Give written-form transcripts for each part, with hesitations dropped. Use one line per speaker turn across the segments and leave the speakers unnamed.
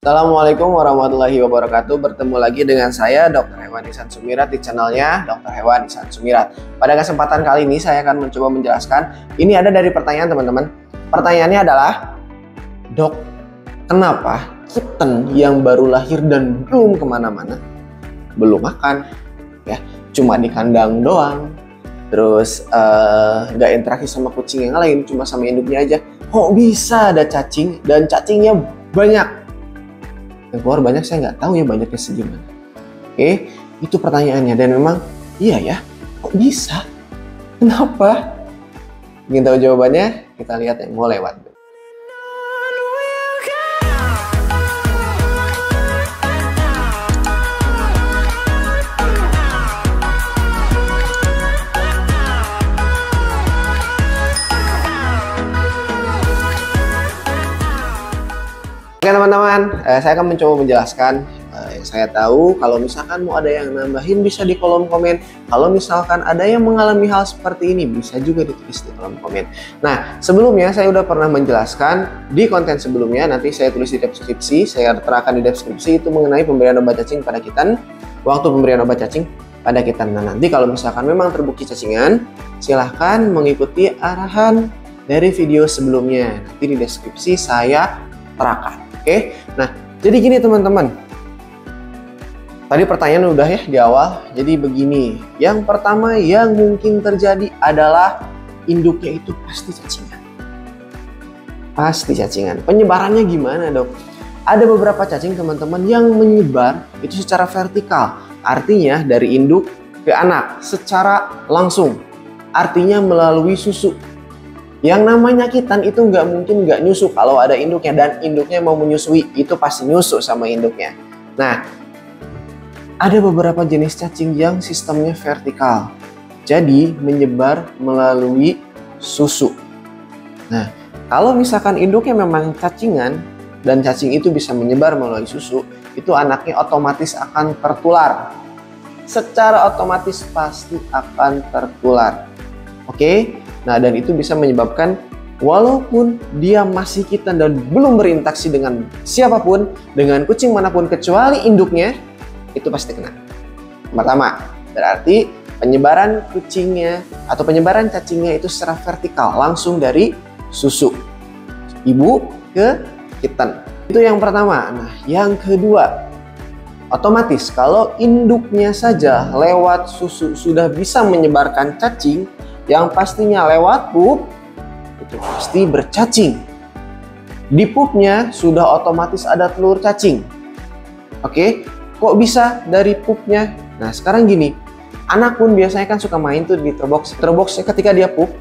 Assalamualaikum warahmatullahi wabarakatuh. Bertemu lagi dengan saya Dr. Hewan Ihsan Sumirat di channelnya Dr. Hewan Ihsan Sumirat. Pada kesempatan kali ini saya akan mencoba menjelaskan. Ini ada dari pertanyaan teman-teman. Pertanyaannya adalah, Dok, kenapa kitten yang baru lahir dan belum kemana-mana, belum makan, ya, cuma di kandang doang, terus nggak interaksi sama kucing yang lain, cuma sama induknya aja, kok bisa ada cacing dan cacingnya banyak? Yang keluar banyak, saya nggak tahu ya banyaknya segimana. Oke, itu pertanyaannya, dan memang iya ya, kok bisa? Kenapa? Ingin tahu jawabannya? Kita lihat yang mau lewat. Oke teman-teman, saya akan mencoba menjelaskan. Saya tahu kalau misalkan mau ada yang nambahin bisa di kolom komen. Kalau misalkan ada yang mengalami hal seperti ini bisa juga ditulis di kolom komen. Nah, sebelumnya saya udah pernah menjelaskan di konten sebelumnya, nanti saya tulis di deskripsi, saya terangkan di deskripsi itu mengenai pemberian obat cacing pada kitten, waktu pemberian obat cacing pada kitten. Nah, nanti kalau misalkan memang terbukti cacingan, silahkan mengikuti arahan dari video sebelumnya. Nanti di deskripsi saya terangkan. Oke, nah jadi gini teman-teman. Tadi pertanyaan udah ya di awal. Jadi begini, yang pertama yang mungkin terjadi adalah induknya itu pasti cacingan. Pasti cacingan. Penyebarannya gimana, Dok? Ada beberapa cacing teman-teman yang menyebar itu secara vertikal. Artinya dari induk ke anak secara langsung. Artinya melalui susu. Yang namanya kitten itu nggak mungkin nggak nyusu kalau ada induknya, dan induknya mau menyusui itu pasti nyusu sama induknya. Nah, ada beberapa jenis cacing yang sistemnya vertikal, jadi menyebar melalui susu. Nah, kalau misalkan induknya memang cacingan dan cacing itu bisa menyebar melalui susu, itu anaknya otomatis akan tertular. Secara otomatis pasti akan tertular. Oke? Nah, dan itu bisa menyebabkan walaupun dia masih kitten dan belum berinteraksi dengan siapapun, dengan kucing manapun kecuali induknya, itu pasti kena. Pertama, berarti penyebaran kucingnya atau penyebaran cacingnya itu secara vertikal, langsung dari susu ibu ke kitten. Itu yang pertama. Nah, yang kedua, otomatis kalau induknya saja lewat susu sudah bisa menyebarkan cacing, yang pastinya lewat pup itu pasti bercacing. Di pupnya sudah otomatis ada telur cacing. Oke, kok bisa dari pupnya? Nah, sekarang gini, anak pun biasanya kan suka main tuh di terbox. Terboxnya ketika dia pup,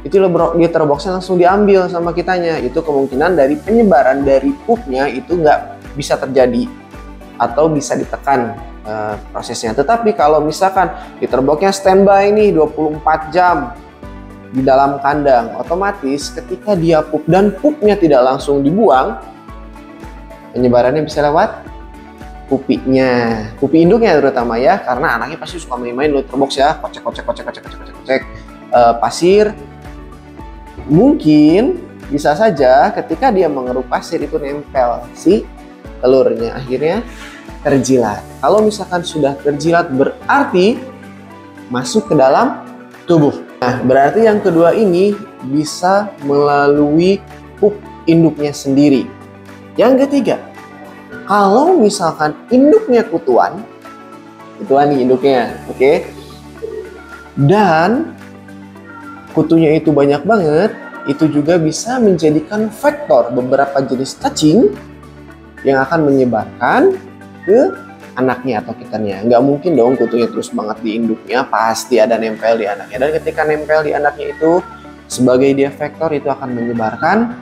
itu di terboxnya langsung diambil sama kitanya. Itu kemungkinan dari penyebaran dari pupnya itu nggak bisa terjadi atau bisa ditekan prosesnya. Tetapi kalau misalkan di terboxnya standby nih 24 jam di dalam kandang, otomatis ketika dia pup dan pupnya tidak langsung dibuang, penyebarannya bisa lewat pupinya, pupi induknya terutama ya, karena anaknya pasti suka main-main di terbox ya, kocek pasir. Mungkin bisa saja ketika dia mengeruk pasir itu nempel si telurnya, akhirnya terjilat. Kalau misalkan sudah terjilat berarti masuk ke dalam tubuh. Nah, berarti yang kedua ini bisa melalui pup induknya sendiri. Yang ketiga, kalau misalkan induknya kutuan nih induknya, oke, dan kutunya itu banyak banget, itu juga bisa menjadikan faktor beberapa jenis cacing yang akan menyebarkan ke anaknya atau kittennya. Nggak mungkin dong kutunya terus banget di induknya, pasti ada nempel di anaknya. Dan ketika nempel di anaknya itu, sebagai dia vektor itu akan menyebarkan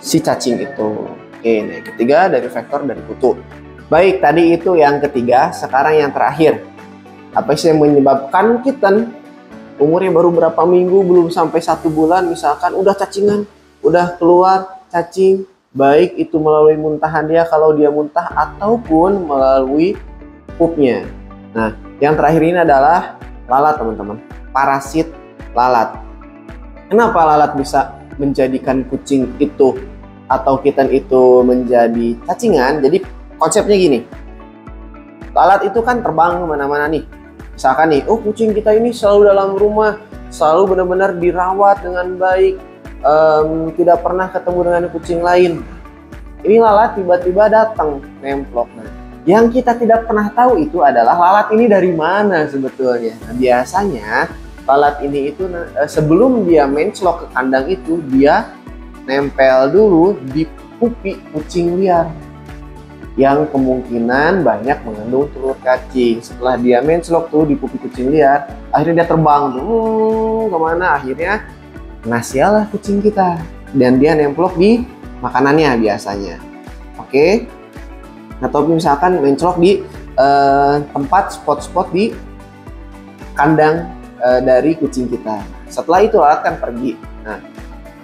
si cacing itu. Oke, nah yang ketiga dari vektor dari kutu. Baik, tadi itu yang ketiga. Sekarang yang terakhir. Apa sih yang menyebabkan kitten umurnya baru berapa minggu, belum sampai 1 bulan, misalkan udah cacingan, udah keluar cacing, baik itu melalui muntahan dia kalau dia muntah ataupun melalui pupnya. Nah, yang terakhir ini adalah lalat teman-teman, parasit lalat. Kenapa lalat bisa menjadikan kucing itu atau kitten itu menjadi cacingan, jadi konsepnya gini. Lalat itu kan terbang kemana-mana nih. Misalkan nih, oh kucing kita ini selalu dalam rumah, selalu benar-benar dirawat dengan baik, tidak pernah ketemu dengan kucing lain. Ini lalat tiba-tiba datang nemplok. Nah, yang kita tidak pernah tahu itu adalah lalat ini dari mana sebetulnya. Nah, biasanya lalat ini itu sebelum dia menclok ke kandang itu, dia nempel dulu di pupi kucing liar yang kemungkinan banyak mengandung telur cacing. Setelah dia menclok tuh di pupi kucing liar, akhirnya dia terbang tuh kemana, akhirnya kena sial lah kucing kita dan dia nemplok di makanannya biasanya. Oke, atau misalkan menclok di tempat spot-spot di kandang dari kucing kita. Setelah itu lalat kan pergi. Nah,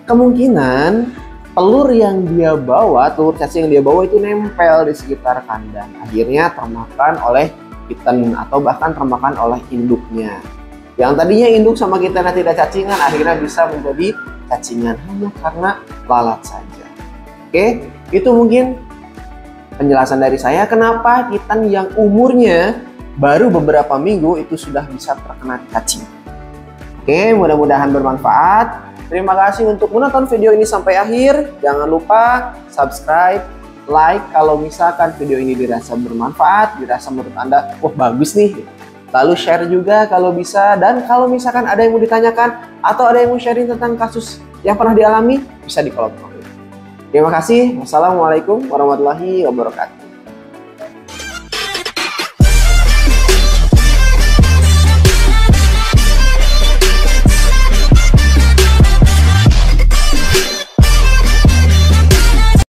kemungkinan telur yang dia bawa, telur cacing yang dia bawa itu nempel di sekitar kandang. Akhirnya termakan oleh kitten atau bahkan termakan oleh induknya. Yang tadinya induk sama kittennya tidak cacingan, akhirnya bisa menjadi cacingan hanya karena lalat saja. Oke, itu mungkin penjelasan dari saya kenapa kitten yang umurnya baru beberapa minggu itu sudah bisa terkena cacing. Oke, mudah-mudahan bermanfaat. Terima kasih untuk menonton video ini sampai akhir. Jangan lupa subscribe, like kalau misalkan video ini dirasa bermanfaat, dirasa menurut Anda, wah bagus nih. Lalu share juga kalau bisa, dan kalau misalkan ada yang mau ditanyakan atau ada yang mau sharing tentang kasus yang pernah dialami, bisa di kolom komentar. Terima kasih. Wassalamualaikum warahmatullahi wabarakatuh.